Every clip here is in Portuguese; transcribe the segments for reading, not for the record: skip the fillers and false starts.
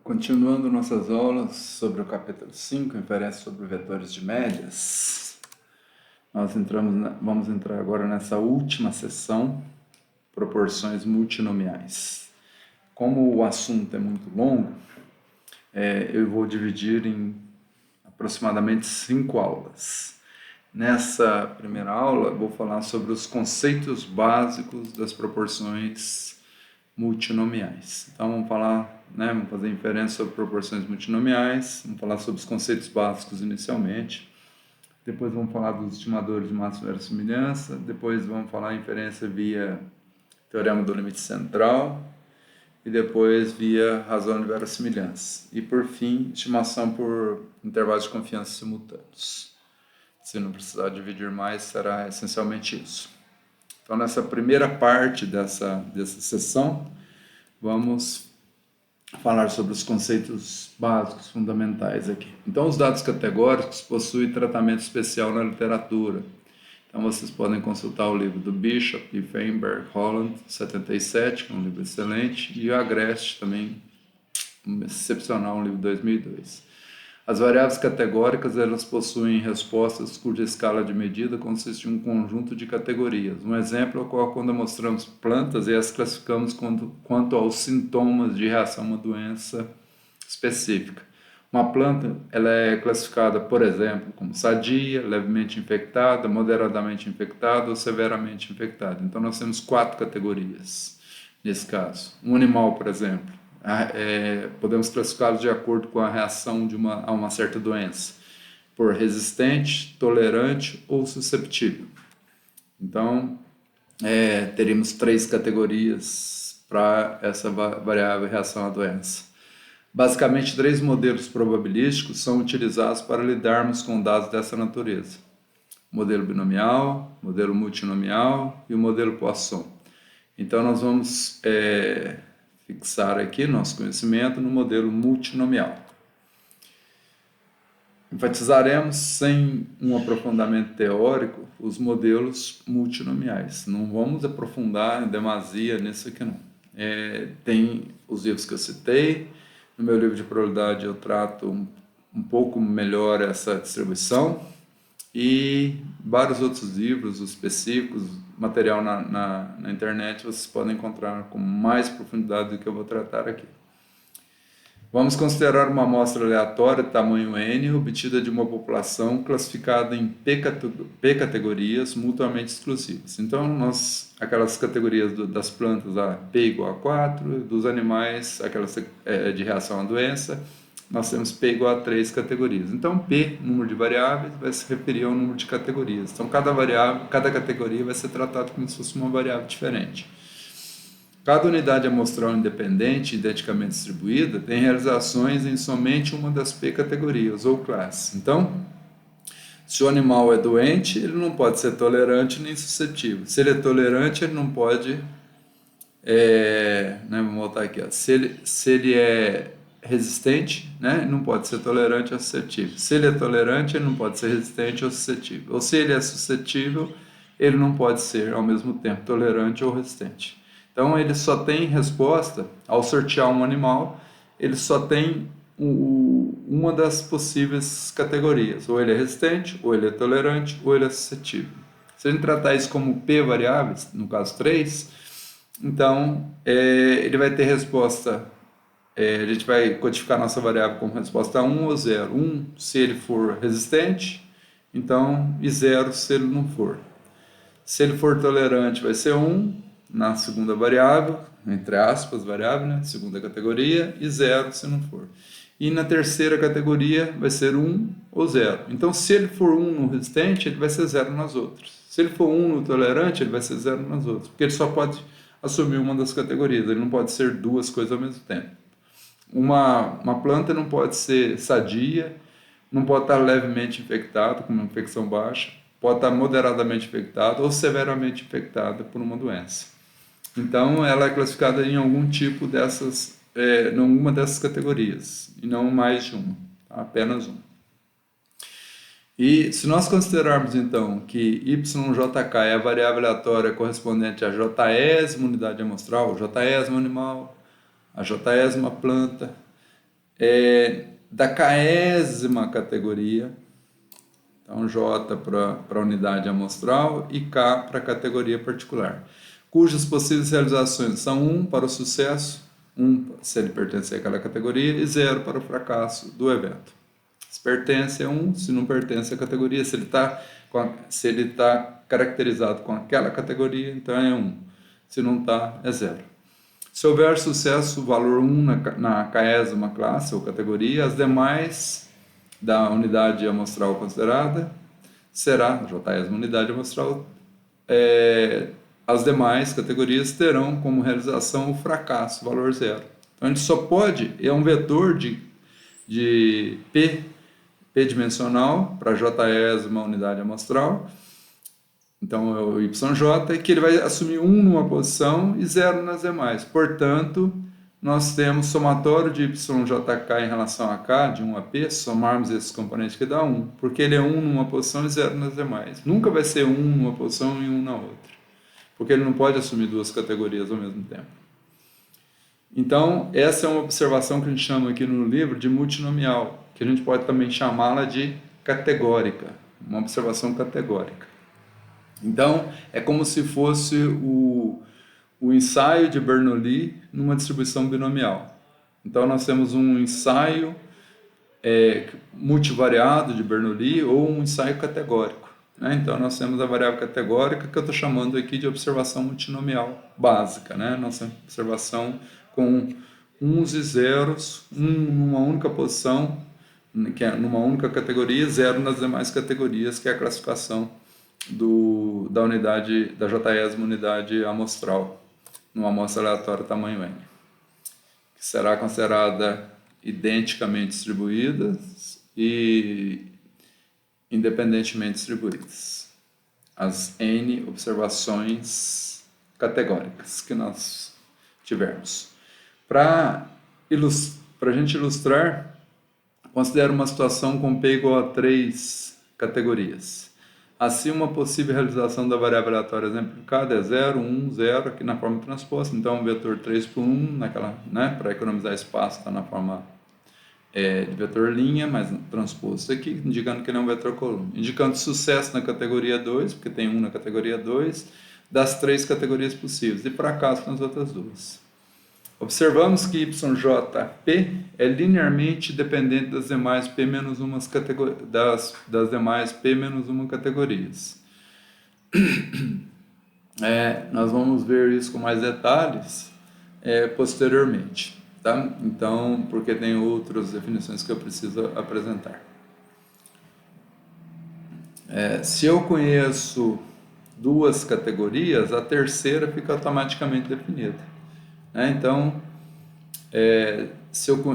Continuando nossas aulas sobre o capítulo 5, inferência sobre vetores de médias, vamos entrar agora nessa última seção, proporções multinomiais. Como o assunto é muito longo, eu vou dividir em aproximadamente 5 aulas. Nessa primeira aula, eu vou falar sobre os conceitos básicos das proporções multinomiais. Então, vamos fazer inferência sobre proporções multinomiais, vamos falar sobre os conceitos básicos inicialmente, depois vamos falar dos estimadores de máxima verossimilhança, depois vamos falar inferência via teorema do limite central, e depois via razão de verossimilhança. E, por fim, estimação por intervalos de confiança simultâneos. Se não precisar dividir mais, será essencialmente isso. Então, nessa primeira parte dessa sessão, vamos falar sobre os conceitos básicos, fundamentais aqui. Então, os dados categóricos possuem tratamento especial na literatura. Então, vocês podem consultar o livro do Bishop e Feinberg, Holland, 77, que é um livro excelente, e o Agreste, também excepcional, um livro de 2002. As variáveis categóricas, elas possuem respostas cuja escala de medida consiste em um conjunto de categorias. Um exemplo ocorre quando mostramos plantas e as classificamos quanto aos sintomas de reação a uma doença específica. Uma planta, ela é classificada, por exemplo, como sadia, levemente infectada, moderadamente infectada ou severamente infectada. Então, nós temos 4 categorias nesse caso. Um animal, por exemplo, podemos classificá-los de acordo com a reação a uma certa doença, por resistente, tolerante ou susceptível. Então, teríamos 3 categorias para essa variável reação à doença. Basicamente, 3 modelos probabilísticos são utilizados para lidarmos com dados dessa natureza: o modelo binomial, o modelo multinomial e o modelo Poisson. Então, nós vamos fixar aqui nosso conhecimento no modelo multinomial. Enfatizaremos, sem um aprofundamento teórico, os modelos multinomiais. Não vamos aprofundar em demasia nisso aqui não. Tem os livros que eu citei. No meu livro de probabilidade eu trato um pouco melhor essa distribuição, e vários outros livros específicos, material na internet, vocês podem encontrar com mais profundidade do que eu vou tratar aqui. Vamos considerar uma amostra aleatória de tamanho n, obtida de uma população classificada em P categorias mutuamente exclusivas. Então, aquelas categorias das plantas, P igual a 4, dos animais, aquelas de reação à doença, nós temos P igual a 3 categorias. Então, P, número de variáveis, vai se referir ao número de categorias. Então, cada categoria vai ser tratada como se fosse uma variável diferente. Cada unidade amostral independente, identicamente distribuída, tem realizações em somente uma das P categorias, ou classes. Então, se o animal é doente, ele não pode ser tolerante nem suscetível. Se ele é tolerante, ele não pode... vamos voltar aqui. Se ele é resistente, não pode ser tolerante ou suscetível. Se ele é tolerante, ele não pode ser resistente ou suscetível. Ou se ele é suscetível, ele não pode ser, ao mesmo tempo, tolerante ou resistente. Então, ele só tem resposta, ao sortear um animal, ele só tem uma das possíveis categorias. Ou ele é resistente, ou ele é tolerante, ou ele é suscetível. Se a gente tratar isso como P variáveis, no caso 3, então, ele vai ter resposta... a gente vai codificar nossa variável como resposta 1 ou 0. 1 se ele for resistente, então, e 0 se ele não for. Se ele for tolerante, vai ser 1 na segunda variável, entre aspas, variável, segunda categoria, e 0 se não for. E na terceira categoria vai ser 1 ou 0. Então, se ele for 1 no resistente, ele vai ser 0 nas outras. Se ele for 1 no tolerante, ele vai ser 0 nas outras, porque ele só pode assumir uma das categorias, ele não pode ser 2 coisas ao mesmo tempo. Uma planta não pode ser sadia, não pode estar levemente infectada, com uma infecção baixa, pode estar moderadamente infectada ou severamente infectada por uma doença. Então, ela é classificada em algum tipo em alguma dessas categorias, e não mais de uma, apenas uma. E se nós considerarmos, então, que YJK é a variável aleatória correspondente à jésima unidade amostral, jésimo animal, a jésima planta, da késima categoria, então J para a unidade amostral e K para a categoria particular, cujas possíveis realizações são 1 para o sucesso, 1 se ele pertencer àquela categoria e 0 para o fracasso do evento. Se pertence é 1, se não pertence à categoria, se ele tá caracterizado com aquela categoria, então é 1. Se não está, é 0. Se houver sucesso, valor 1 na késima classe ou categoria, as demais da unidade amostral considerada será, jésima unidade amostral, as demais categorias terão como realização o fracasso, valor 0. Então a gente só pode, é um vetor de p-dimensional para jésima unidade amostral, então é o YJ, que ele vai assumir 1 numa posição e 0 nas demais. Portanto, nós temos somatório de YJK em relação a K, de 1 a P, somarmos esses componentes que dá 1, porque ele é 1 numa posição e 0 nas demais. Nunca vai ser 1 numa posição e 1 na outra, porque ele não pode assumir duas categorias ao mesmo tempo. Então, essa é uma observação que a gente chama aqui no livro de multinomial, que a gente pode também chamá-la de categórica, uma observação categórica. Então, é como se fosse o ensaio de Bernoulli numa distribuição binomial. Então, nós temos um ensaio multivariado de Bernoulli ou um ensaio categórico, né? Então, nós temos a variável categórica que eu estou chamando aqui de observação multinomial básica, né? Nossa observação com uns e zeros, numa única posição, que é numa única categoria, 0 nas demais categorias, que é a classificação da unidade, da jésima unidade amostral, numa amostra aleatória tamanho n, que será considerada identicamente distribuídas e independentemente distribuídas. As n observações categóricas que nós tivermos. Para a gente ilustrar, considero uma situação com P igual a 3 categorias. Assim, uma possível realização da variável aleatória exemplificada é 0, 1, 0, aqui na forma transposta. Então, o vetor 3 por 1, para economizar espaço, está na forma de vetor linha, mas transposto aqui, indicando que ele é um vetor coluna. Indicando sucesso na categoria 2, porque tem 1 na categoria 2, das 3 categorias possíveis, e fracasso nas outras duas. Observamos que YJP é linearmente dependente das demais P-1 das demais P-1 categorias. Nós vamos ver isso com mais detalhes posteriormente, tá? Então, porque tem outras definições que eu preciso apresentar. Se eu conheço duas categorias, a terceira fica automaticamente definida. Então,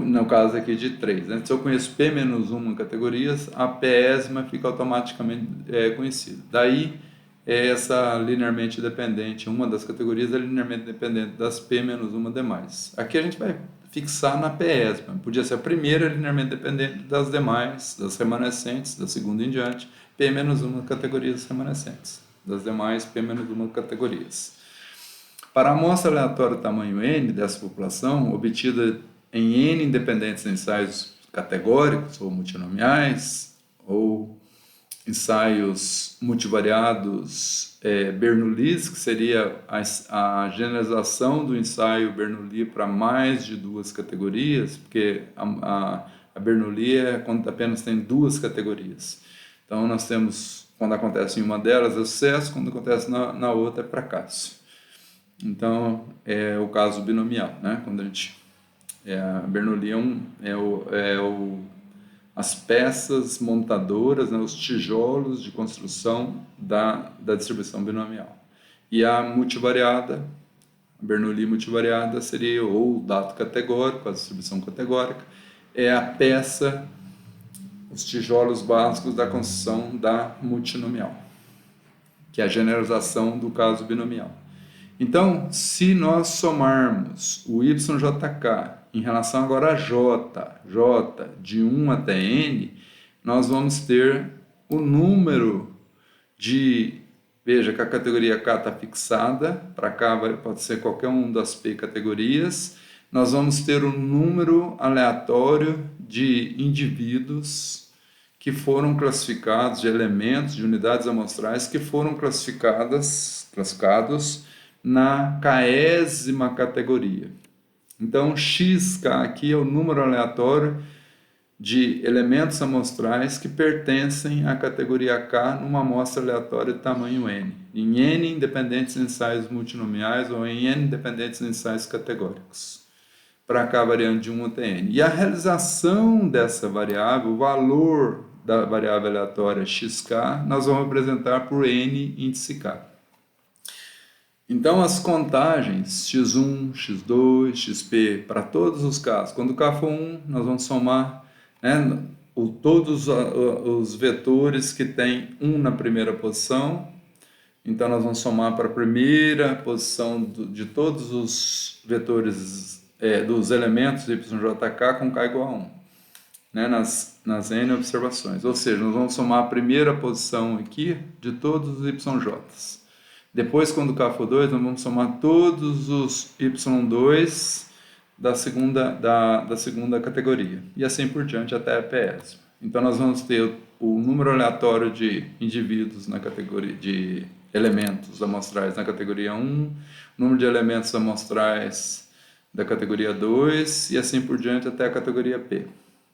no caso aqui de 3, né? Se eu conheço P-1 categorias, a P-ésima fica automaticamente conhecida. Daí, essa linearmente dependente, uma das categorias é linearmente dependente das P-1 demais. Aqui a gente vai fixar na P-ésima. Podia ser a primeira linearmente dependente das demais, das remanescentes, da segunda em diante, P-1 categorias remanescentes, das demais P-1 categorias. Para a amostra aleatória tamanho n dessa população, obtida em n independentes ensaios categóricos ou multinomiais, ou ensaios multivariados Bernoullis, que seria a generalização do ensaio Bernoulli para mais de duas categorias, porque a Bernoulli é quando apenas tem duas categorias. Então, nós temos, quando acontece em uma delas, é sucesso, quando acontece na outra, é fracasso. Então, é o caso binomial, né? Quando a gente... a Bernoulli as peças montadoras, né? Os tijolos de construção da distribuição binomial. E a multivariada, a Bernoulli multivariada, seria ou o dado categórico, a distribuição categórica, é a peça, os tijolos básicos da construção da multinomial, que é a generalização do caso binomial. Então, se nós somarmos o YJK em relação agora a J de 1 até N, nós vamos ter o número de... Veja que a categoria K está fixada, para cá pode ser qualquer um das P categorias, nós vamos ter um número aleatório de indivíduos que foram classificados, de elementos, de unidades amostrais que foram classificados na késima categoria. Então, xk aqui é o número aleatório de elementos amostrais que pertencem à categoria K numa amostra aleatória de tamanho n, em n independentes ensaios multinomiais ou em n independentes ensaios categóricos, para K variando de 1 até n. E a realização dessa variável, o valor da variável aleatória xk, nós vamos representar por n índice K. Então, as contagens x1, x2, xp, para todos os casos, quando K for 1, nós vamos somar todos os vetores que tem 1 na primeira posição. Então, nós vamos somar para a primeira posição de todos os vetores dos elementos YJK com K igual a 1, né, nas N observações. Ou seja, nós vamos somar a primeira posição aqui de todos os YJs. Depois, quando K for 2, nós vamos somar todos os Y2 da segunda categoria, e assim por diante até a PS. Então, nós vamos ter o número aleatório de indivíduos na categoria de elementos amostrais na categoria 1, número de elementos amostrais da categoria 2, e assim por diante até a categoria P.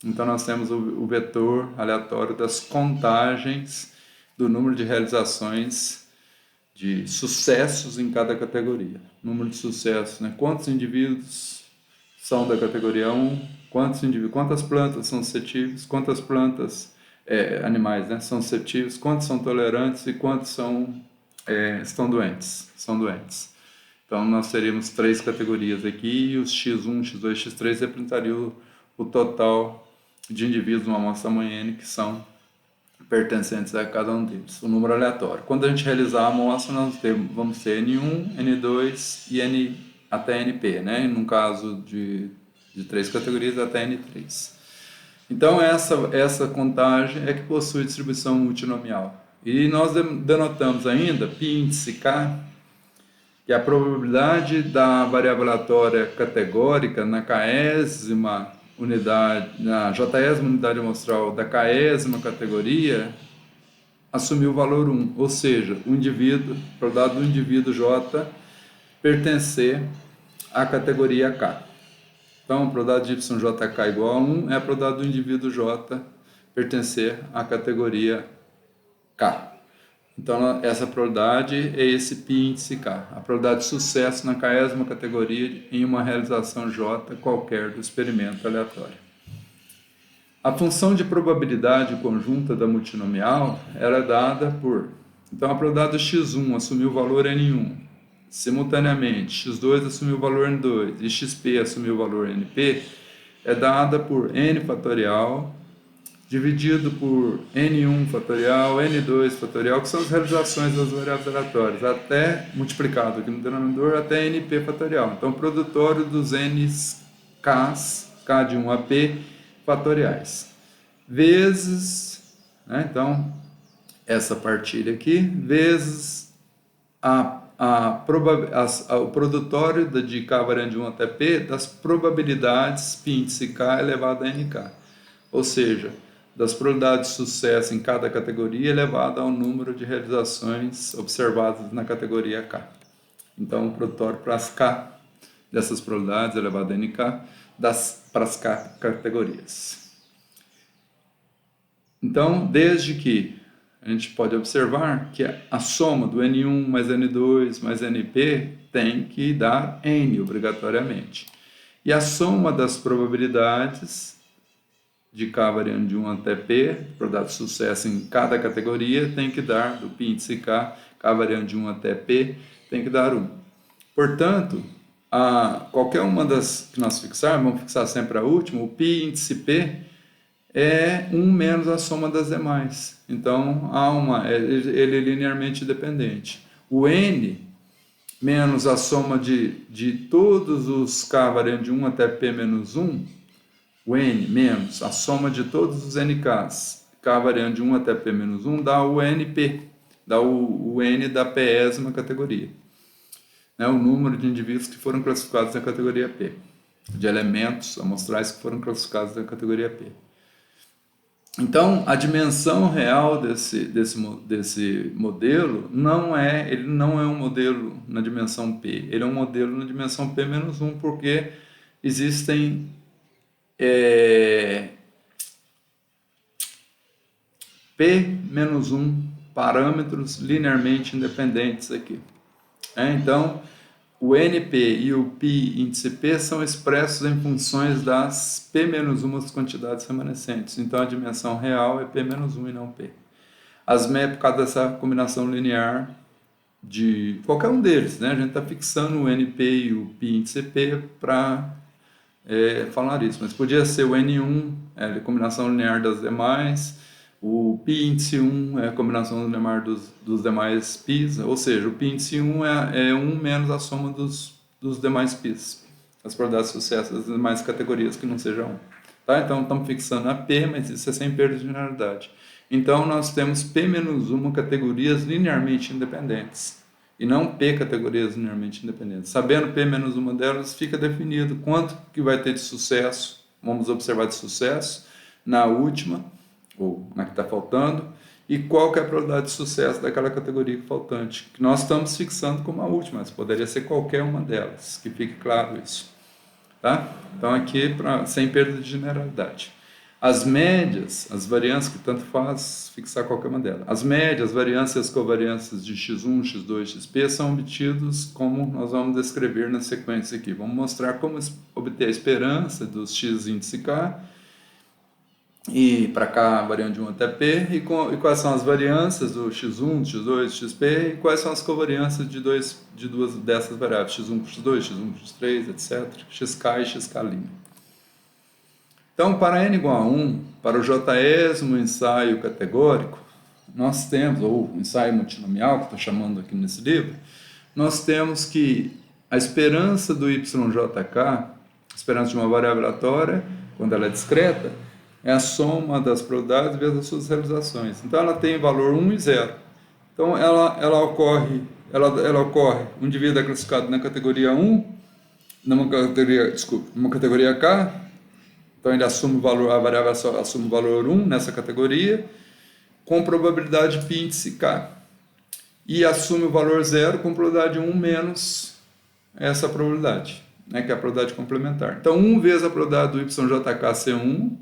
Então, nós temos o vetor aleatório das contagens do número de realizações de sucessos em cada categoria. Número de sucessos, né? Quantos indivíduos são da categoria 1, quantas plantas são suscetíveis, quantas plantas, animais, né, são suscetíveis, quantos são tolerantes e quantos estão doentes, são doentes. Então, nós teríamos 3 categorias aqui, e os x1, x2, x3 representariam o total de indivíduos numa amostra tamanho n que são pertencentes a cada um deles, o número aleatório. Quando a gente realizar a amostra, nós vamos ter N1, N2 e até NP, né? No caso de 3 categorias, até N3. Então, essa contagem é que possui distribuição multinomial. E nós denotamos ainda π índice K, que é a probabilidade da variável aleatória categórica na késima unidade, na jésima unidade amostral da késima categoria, assumir o valor 1, ou seja, a probabilidade do indivíduo J pertencer à categoria K. Então, a probabilidade de YJK igual a 1 é a probabilidade do indivíduo J pertencer à categoria K. Então, essa probabilidade é esse π índice K, a probabilidade de sucesso na késima categoria em uma realização J qualquer do experimento aleatório. A função de probabilidade conjunta da multinomial era dada por... Então, a probabilidade do x1 assumir o valor N1, simultaneamente, x2 assumiu o valor n2 e xp assumiu o valor np, é dada por n fatorial dividido por n1 fatorial, n2 fatorial, que são as realizações das variáveis aleatórias, até multiplicado aqui no denominador, até np fatorial. Então, produtório dos n's k's, k de 1 a p, fatoriais, vezes, né, então, essa partilha aqui, vezes o produtório de K variando de 1 até P das probabilidades π índice K elevado a nk, ou seja, das probabilidades de sucesso em cada categoria elevado ao número de realizações observadas na categoria K. Então, o produtório para as K dessas probabilidades elevado a nk para as K categorias. Então, desde que a gente pode observar que a soma do N1 mais N2 mais NP tem que dar N obrigatoriamente. E a soma das probabilidades de K variando de 1 até P, probabilidade de sucesso em cada categoria, tem que dar, do π índice K, K variando de 1 até P, tem que dar 1. Portanto, qualquer uma das que nós fixarmos, vamos fixar sempre a última, o π índice P é 1 menos a soma das demais. Então, ele é linearmente dependente. O N menos a soma de todos os K variando de 1 até P menos 1, o N menos a soma de todos os NKs, K variando de 1 até P menos 1, dá o NP, dá o N da Pésima categoria. Né, o número de indivíduos que foram classificados na categoria P. de elementos amostrais que foram classificados na categoria P. Então, a dimensão real desse modelo ele não é um modelo na dimensão P, ele é um modelo na dimensão P-1, porque existem P-1 parâmetros linearmente independentes aqui. Então, o NP e o π índice P são expressos em funções das P-1 quantidades remanescentes. Então, a dimensão real é P-1 e não P. Por causa dessa combinação linear de qualquer um deles, né? A gente está fixando o NP e o π índice P para falar isso. Mas podia ser o N1, a combinação linear das demais. O π índice 1 é a combinação linear dos demais π's, ou seja, o π índice 1 é 1 menos a soma dos demais π's, as probabilidades de sucesso das demais categorias que não seja 1. Tá? Então, estamos fixando a P, mas isso é sem perda de generalidade. Então, nós temos P-1 categorias linearmente independentes, e não P categorias linearmente independentes. Sabendo P-1 delas, fica definido quanto que vai ter de sucesso, vamos observar de sucesso, na última, ou na que está faltando, e qual que é a probabilidade de sucesso daquela categoria faltante, que nós estamos fixando como a última, mas poderia ser qualquer uma delas, que fique claro isso. Tá? Então aqui, sem perda de generalidade. As médias, as variâncias, que tanto faz fixar qualquer uma delas. As médias, variâncias e as covariâncias de x1, x2, xp são obtidos como nós vamos descrever na sequência aqui. Vamos mostrar como obter a esperança dos x índice k, e para cá variando de 1 até P, e quais são as variâncias do x1, x2, xp, e quais são as covariâncias de duas dessas variáveis, x1 por x2, x1 por x3, etc., xk e xk'. Então, para n igual a 1, para o j-esmo ensaio categórico, nós temos, ou ensaio multinomial, que estou chamando aqui nesse livro, nós temos que a esperança do yjk, a esperança de uma variável aleatória, quando ela é discreta, é a soma das probabilidades vezes as suas realizações. Então, ela tem valor 1 e 0. Então, ela ocorre, um indivíduo é classificado na categoria 1, numa categoria K, então ele assume o valor, a variável assume o valor 1 nessa categoria, com probabilidade π índice K. E assume o valor 0 com probabilidade 1 menos essa probabilidade, né, que é a probabilidade complementar. Então, 1 vezes a probabilidade do yjk ser 1,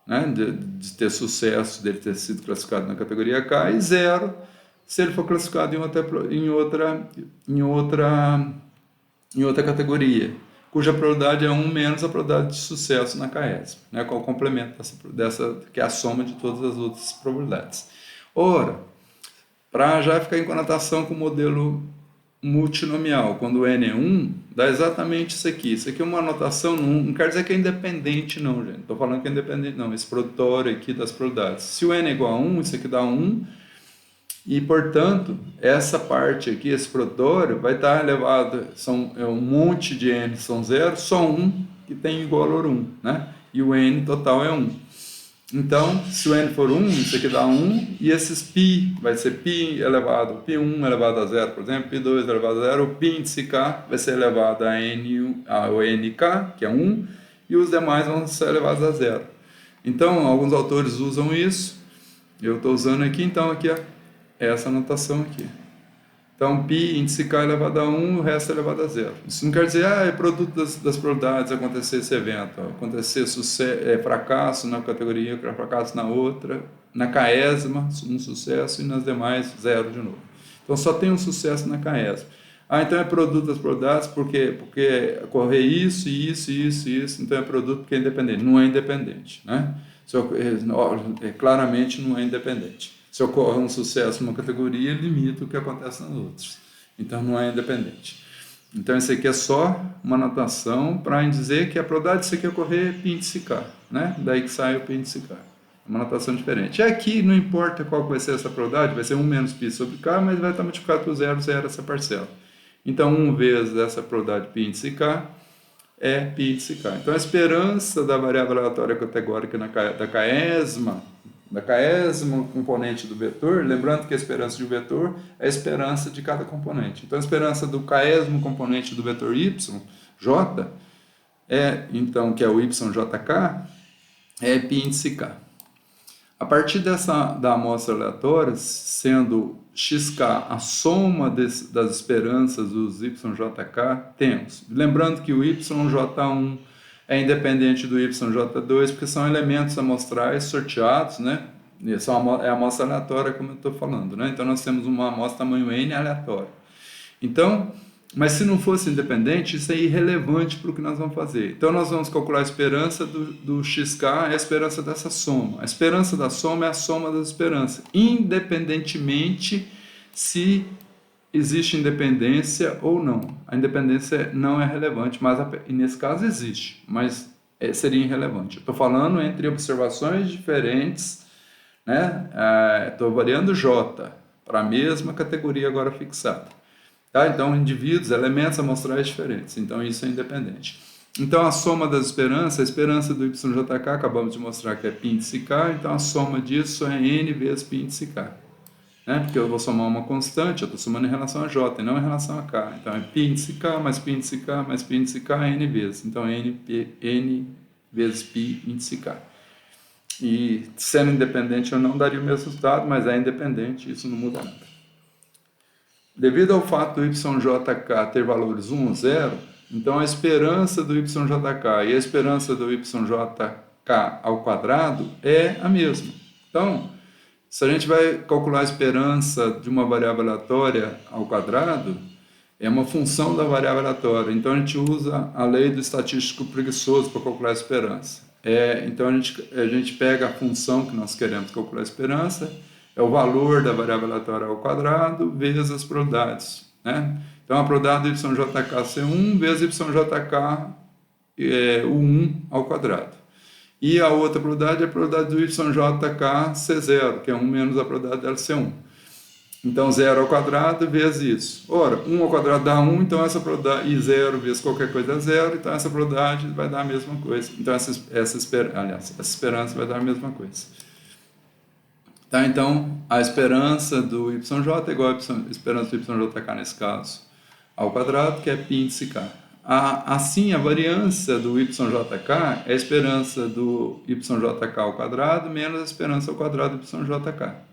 né, de ter sucesso, dele ter sido classificado na categoria K, e 0 se ele for classificado em outra categoria, cuja probabilidade é 1 menos a probabilidade de sucesso na KS, né, com o complemento dessa, que é a soma de todas as outras probabilidades. Ora, para já ficar em conotação com o modelo multinomial, quando o n é 1, dá exatamente isso aqui. Isso aqui é uma anotação, não quer dizer que é independente não, gente. Estou falando que é independente não, esse produtório aqui das probabilidades. Se o n é igual a 1, isso aqui dá 1, e, portanto, essa parte aqui, esse produtório, vai estar elevado, é um monte de n são 0, só um que tem igual valor 1, né? E o n total é 1. Então, se o n for 1, isso aqui dá 1, e esses π, vai ser π elevado, π1 elevado a 0, por exemplo, π2 elevado a 0, o π índice k vai ser elevado a ao nk, que é 1, e os demais vão ser elevados a 0. Então, alguns autores usam isso, eu estou usando aqui, então aqui é essa anotação aqui. Então, π índice k elevado a 1, o resto é elevado a 0. Isso não quer dizer, é produto das probabilidades acontecer esse evento, acontecer fracasso na categoria, fracasso na outra, na KESMA, um sucesso, e nas demais, 0 de novo. Então, só tem um sucesso na KESMA. Então é produto das probabilidades porque ocorrer isso, então é produto porque é independente. Não é independente, né? Claramente não é independente. Se ocorre um sucesso numa categoria, limita o que acontece nas outras. Então, não é independente. Então, isso aqui é só uma anotação para dizer que a probabilidade disso aqui ocorrer é π índice k, né? Daí que sai o π índice k. É uma anotação diferente. E aqui, não importa qual vai ser essa probabilidade, vai ser 1 menos π sobre k, mas vai estar multiplicado por 0 essa parcela. Então, 1 vezes essa probabilidade π índice k é π índice k. Então, a esperança da variável aleatória categórica da KESMA componente do vetor, lembrando que a esperança de um vetor é a esperança de cada componente. Então, a esperança do KESMA componente do vetor y, j, então, que é o YJK, é π índice K. A partir da amostra aleatória, sendo xk a soma das esperanças dos YJK, temos. Lembrando que o YJ1 é independente do YJ2, porque são elementos amostrais sorteados, né? É a amostra aleatória, como eu estou falando, né? Então, nós temos uma amostra tamanho N aleatória. Então, mas se não fosse independente, isso é irrelevante para o que nós vamos fazer. Então, nós vamos calcular a esperança do XK, é a esperança dessa soma. A esperança da soma é a soma das esperanças, independentemente se existe independência ou não. A independência não é relevante, mas nesse caso existe, mas seria irrelevante. Estou falando entre observações diferentes, né? Estou variando J para a mesma categoria agora fixada. Tá? Então, indivíduos, elementos amostrais diferentes. Então, isso é independente. Então, a soma das esperanças, a esperança do YJK, acabamos de mostrar que é π índice K, então a soma disso é N vezes π índice K. Né? Porque eu vou somar uma constante, eu estou somando em relação a J e não em relação a K. Então, é π índice K mais π índice K mais π índice K, N vezes. Então, N vezes π índice K. E sendo independente, eu não daria o mesmo resultado, mas é independente, isso não muda nada. Devido ao fato do YJK ter valores 1 ou 0, então a esperança do YJK e a esperança do YJK ao quadrado é a mesma. Então, se a gente vai calcular a esperança de uma variável aleatória ao quadrado, é uma função da variável aleatória. Então, a gente usa a lei do estatístico preguiçoso para calcular a esperança. Então, a gente pega a função que nós queremos calcular a esperança, é o valor da variável aleatória ao quadrado vezes as probabilidades. Né? Então, a probabilidade do YJK ser 1 vezes YJK o 1 ao quadrado. E a outra probabilidade é a probabilidade do YJK ser 0, que é 1 menos a probabilidade dela ser 1. Então, 0 ao quadrado vezes isso. Ora, 1 ao quadrado dá 1, então essa probabilidade, e 0 vezes qualquer coisa é 0, então essa probabilidade vai dar a mesma coisa. Então, essa esperança vai dar a mesma coisa. Tá, então, a esperança do YJ é igual à esperança do YJK, nesse caso, ao quadrado, que é π índice K. Assim, a variância do YJK é a esperança do YJK ao quadrado menos a esperança ao quadrado do YJK.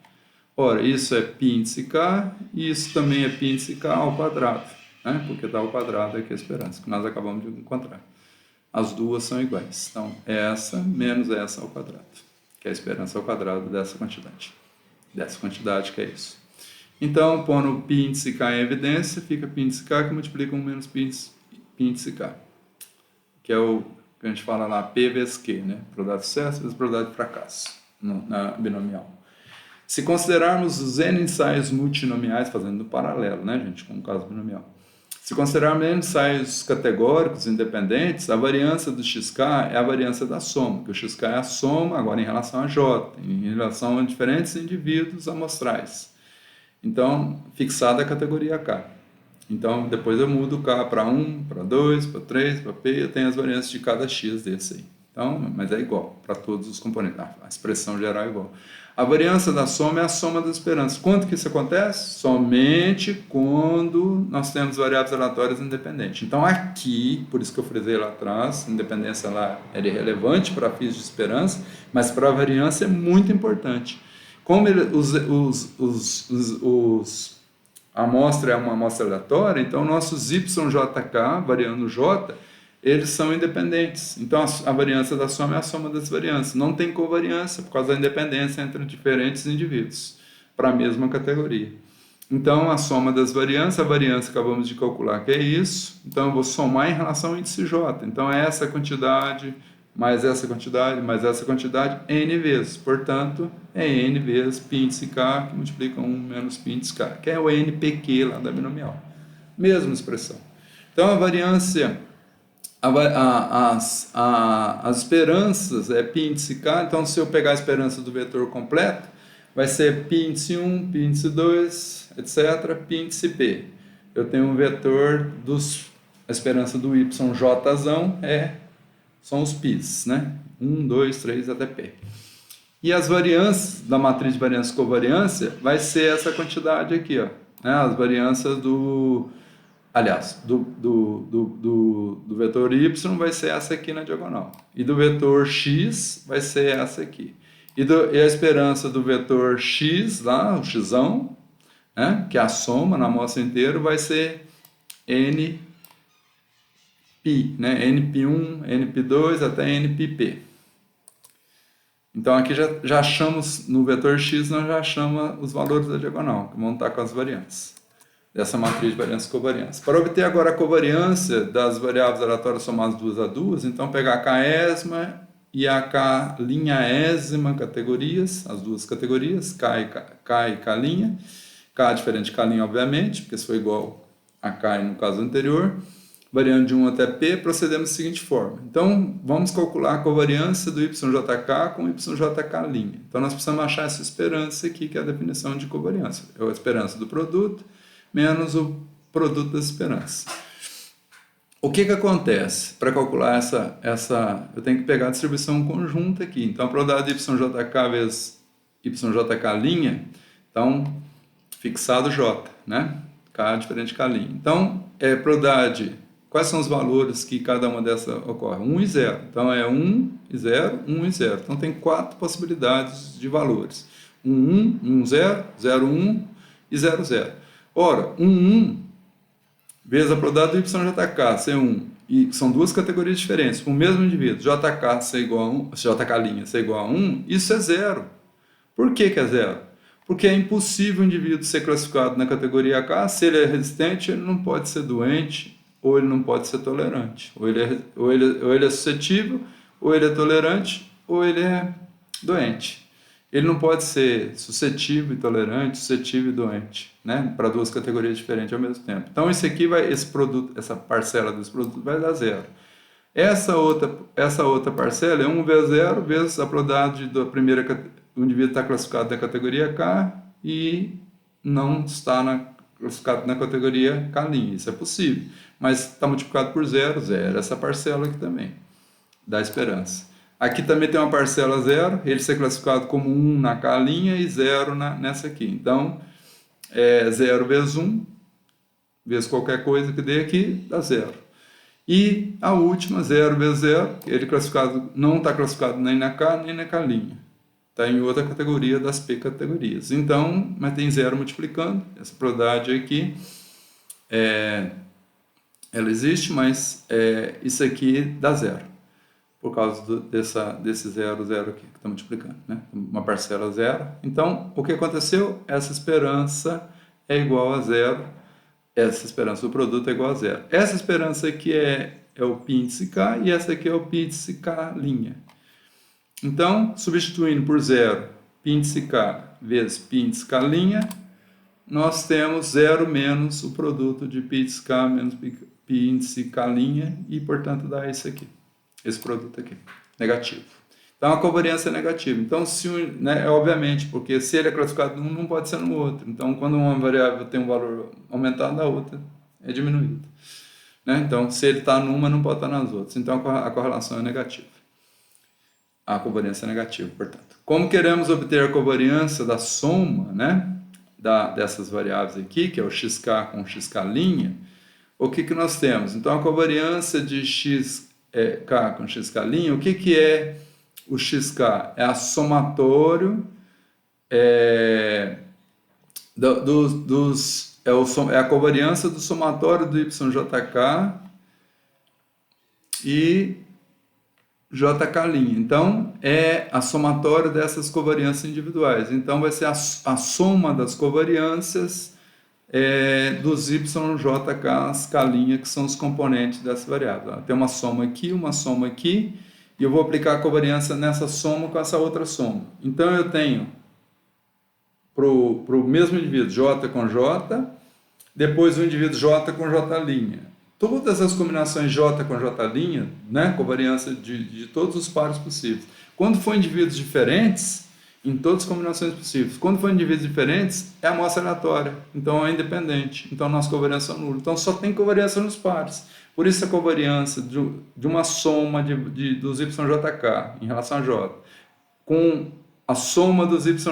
Ora, isso é π índice K e isso também é π índice K ao quadrado, né? Porque está ao quadrado aqui a esperança, que nós acabamos de encontrar. As duas são iguais. Então, essa menos essa ao quadrado, que é a esperança ao quadrado dessa quantidade. Dessa quantidade que é isso. Então, pondo π índice K em evidência, fica π índice K que multiplica 1 menos π índice K. Que é o que a gente fala lá, P vezes Q, né? Probabilidade de sucesso vezes probabilidade de fracasso, na binomial. Se considerarmos os N ensaios multinomiais, fazendo no paralelo, né, gente, com o caso binomial. Se considerarmos N ensaios categóricos independentes, a variância do XK é a variância da soma, que o XK é a soma, agora em relação a J, em relação a diferentes indivíduos amostrais. Então, fixada a categoria K. Então, depois eu mudo o K para 1, para 2, para 3, para P, eu tenho as variâncias de cada X desse aí. Então, mas é igual para todos os componentes, a expressão geral é igual. A variância da soma é a soma das esperanças. Quando que isso acontece? Somente quando nós temos variáveis aleatórias independentes. Então, aqui, por isso que eu frisei lá atrás, independência lá era irrelevante para fins de esperança, mas para a variância é muito importante. Como a amostra é uma amostra aleatória, então nossos YJK, variando J, eles são independentes. Então, a variância da soma é a soma das variâncias. Não tem covariância por causa da independência entre diferentes indivíduos para a mesma categoria. Então, a soma das variâncias, a variância acabamos de calcular que é isso. Então, eu vou somar em relação ao índice J. Então, é essa quantidade, mais essa quantidade, mais essa quantidade, N vezes. Portanto, é N vezes π índice K, que multiplica 1 menos π índice K, que é o NPQ lá da binomial. Mesma expressão. Então, a variância... As esperanças é π índice K, então se eu pegar a esperança do vetor completo, vai ser π índice 1, π índice 2, etc., π índice P. Eu tenho um vetor a esperança do YJzão são os π's, né? 1, 2, 3 até P. E as variâncias da matriz de variância e covariância vai ser essa quantidade aqui, ó, né? As variâncias do aliás, do vetor y vai ser essa aqui na diagonal. E do vetor x vai ser essa aqui. E a esperança do vetor x, lá, o xão, né, que é a soma na amostra inteira, vai ser nπ, né, np1, np2 até npp. Então aqui já achamos, no vetor x, nós já achamos os valores da diagonal, que vão estar com as variâncias dessa matriz de variância e covariância. Para obter agora a covariância das variáveis aleatórias somadas duas a duas, então pegar a késima e a k'ésima categorias, as duas categorias, k e k'linha. K é diferente de k'linha, obviamente, porque se for igual a k no caso anterior. Variando de 1 até p, procedemos da seguinte forma. Então, vamos calcular a covariância do yjk com yjk'. Então, nós precisamos achar essa esperança aqui, que é a definição de covariância. É a esperança do produto menos o produto das esperanças. O que acontece? Para calcular eu tenho que pegar a distribuição conjunta aqui. Então, a probabilidade de yjk vezes yjk', então, fixado J, né? K é diferente de K'. Então, probabilidade, quais são os valores que cada uma dessas ocorre? 1 e 0. Então, é 1 e 0, 1 e 0. Então, tem 4 possibilidades de valores. 1, 1, 1, 0, 0, 1 e 0, 0. Ora, 1, 1 vezes a probabilidade do yjk ser 1, e são duas categorias diferentes, com o mesmo indivíduo, jk ser igual a 1, jk' ser igual a 1, isso é 0. Por que é 0? Porque é impossível o indivíduo ser classificado na categoria K, se ele é resistente, ele não pode ser doente, ou ele não pode ser tolerante. Ou ele é suscetível, ou ele é tolerante, ou ele é doente. Ele não pode ser suscetível e tolerante, suscetível e doente, né? Para duas categorias diferentes ao mesmo tempo. Então, essa parcela desse produto vai dar 0. Essa outra parcela é 1 vezes 0 vezes a probabilidade da primeira, o indivíduo está classificado na categoria K e não está classificado na categoria K'. Isso é possível, mas está multiplicado por 0, 0. Essa parcela aqui também, da esperança. Aqui também tem uma parcela 0, ele ser classificado como 1 na K' e 0 nessa aqui. Então, 0 vezes 1, vezes qualquer coisa que dê aqui, dá 0. E a última, 0 vezes 0, ele não está classificado nem na K, nem na K'. Está em outra categoria das P categorias. Então, mas tem 0 multiplicando, essa probabilidade aqui, ela existe, mas isso aqui dá 0. Por causa desse 0, 0 aqui que está multiplicando, né? Uma parcela 0. Então, o que aconteceu? Essa esperança é igual a 0. Essa esperança do produto é igual a 0. Essa esperança aqui é o π índice K e essa aqui é o π índice K'. Então, substituindo por 0, π índice K vezes π índice K', nós temos 0 menos o produto de π índice K menos π índice K', e, portanto, dá isso aqui. Esse produto aqui, negativo. Então, a covariância é negativa. Então, obviamente, porque se ele é classificado num, não pode ser no outro. Então, quando uma variável tem um valor aumentado, a outra é diminuída. Né? Então, se ele está numa, não pode estar nas outras. Então, a correlação é negativa. A covariância é negativa, portanto. Como queremos obter a covariância da soma, né, dessas variáveis aqui, que é o xk com xk', o que nós temos? Então, a covariância de K com xk', o que é o xk? É a somatório é a covariância do somatório do yjk e jk'. Então, é a somatória dessas covariâncias individuais. Então, vai ser a soma das covariâncias dos yjk's K', que são os componentes dessa variável. Tem uma soma aqui, e eu vou aplicar a covariância nessa soma com essa outra soma. Então, eu tenho para o mesmo indivíduo J com J, depois o indivíduo J com J'. Todas as combinações J com J', né, covariância de todos os pares possíveis. Quando for indivíduos diferentes, em todas as combinações possíveis. Quando for indivíduos diferentes, é amostra aleatória, então é independente, então nossa covariância é nula. Então só tem covariância nos pares. Por isso a covariância de uma soma dos yjk em relação a J, com a soma dos yjk'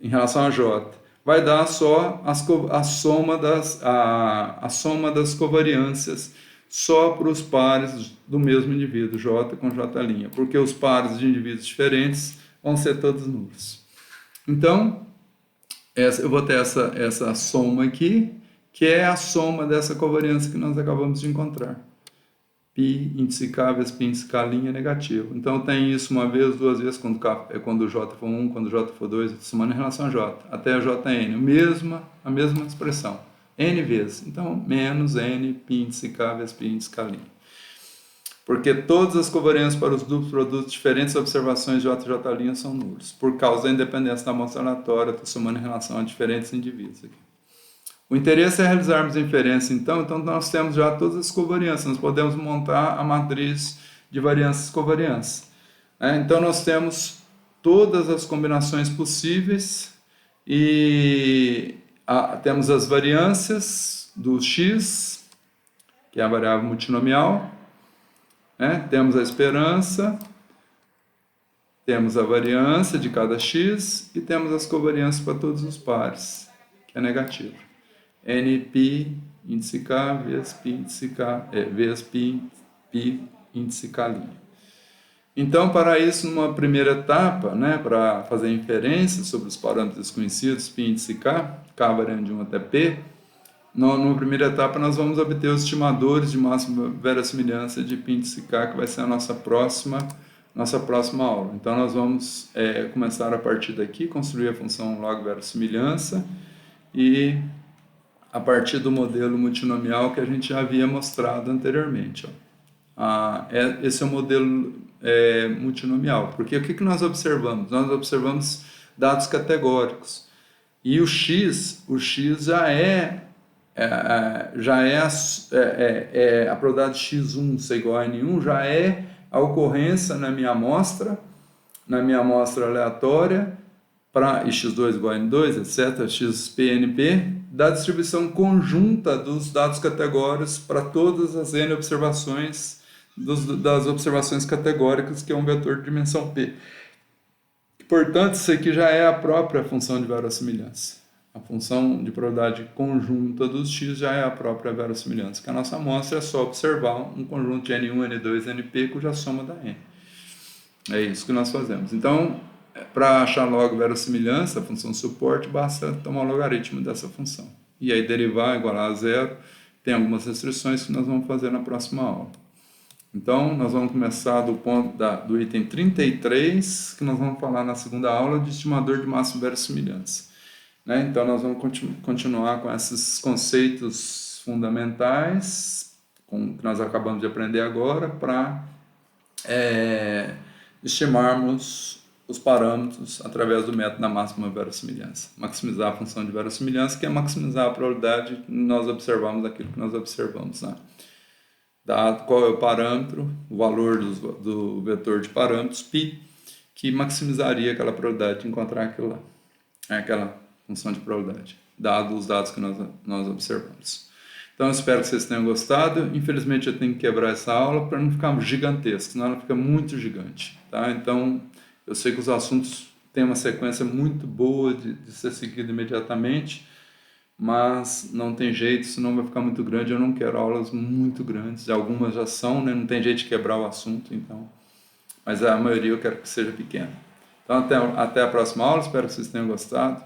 em relação a J, vai dar só a soma das covariâncias só para os pares do mesmo indivíduo, J com J', porque os pares de indivíduos diferentes vão ser todos nulos. Então, eu vou ter essa soma aqui, que é a soma dessa covariância que nós acabamos de encontrar. Π índice K vezes π índice K' é negativo. Então, tem isso uma vez, duas vezes, quando J for 1, quando J for 2, somando em relação a J, até Jn, a mesma expressão, N vezes. Então, menos N, π índice K vezes π índice K'. Porque todas as covariâncias para os duplos produtos diferentes observações J e J' são nulos, por causa da independência da amostra aleatória, estou somando em relação a diferentes indivíduos aqui. O interesse é realizarmos a inferência, então nós temos já todas as covariâncias, nós podemos montar a matriz de variâncias covariâncias. Então nós temos todas as combinações possíveis e temos as variâncias do x, que é a variável multinomial, temos a esperança, temos a variância de cada x e temos as covariâncias para todos os pares, que é negativo. NP índice K vezes π índice K, vezes π índice K'. Então, para isso, numa primeira etapa, para fazer inferência sobre os parâmetros desconhecidos, π índice K variando de 1 até P, numa primeira etapa nós vamos obter os estimadores de máxima verossimilhança de π índice K, que vai ser a nossa próxima aula. Então, nós vamos começar a partir daqui, construir a função log verossimilhança e a partir do modelo multinomial que a gente já havia mostrado anteriormente. Esse é o modelo multinomial, porque o que nós observamos? Nós observamos dados categóricos, e o x já é a probabilidade de x1 ser igual a n1, já é a ocorrência na minha amostra aleatória, para x2 igual a n2, etc., xpnp, da distribuição conjunta dos dados categóricos para todas as n observações das observações categóricas, que é um vetor de dimensão p. Portanto, isso aqui já é a própria função de verossimilhança. A função de probabilidade conjunta dos x já é a própria verossimilhança, que a nossa amostra é só observar um conjunto de n1, n2, np, cuja soma dá n. É isso que nós fazemos. Então, para achar log verossimilhança, a função suporte, basta tomar o logaritmo dessa função. E aí derivar igual a zero. Tem algumas restrições que nós vamos fazer na próxima aula. Então, nós vamos começar do item 33, que nós vamos falar na segunda aula, de estimador de máxima verossimilhança. Então, nós vamos continuar com esses conceitos fundamentais, que nós acabamos de aprender agora, para estimarmos os parâmetros através do método da máxima verossimilhança. Maximizar a função de verossimilhança, que é maximizar a probabilidade de nós observarmos aquilo que nós observamos. Dado qual é o parâmetro, o valor do vetor de parâmetros, π, que maximizaria aquela probabilidade de encontrar aquilo lá. Aquela função de probabilidade, dado os dados que nós observamos. Então, eu espero que vocês tenham gostado. Infelizmente, eu tenho que quebrar essa aula para não ficar gigantesco, senão ela fica muito gigante. Então, eu sei que os assuntos têm uma sequência muito boa de ser seguido imediatamente, mas não tem jeito, senão vai ficar muito grande. Eu não quero aulas muito grandes, algumas já são, não tem jeito de quebrar o assunto, então, mas a maioria eu quero que seja pequena. Então, até a próxima aula, espero que vocês tenham gostado.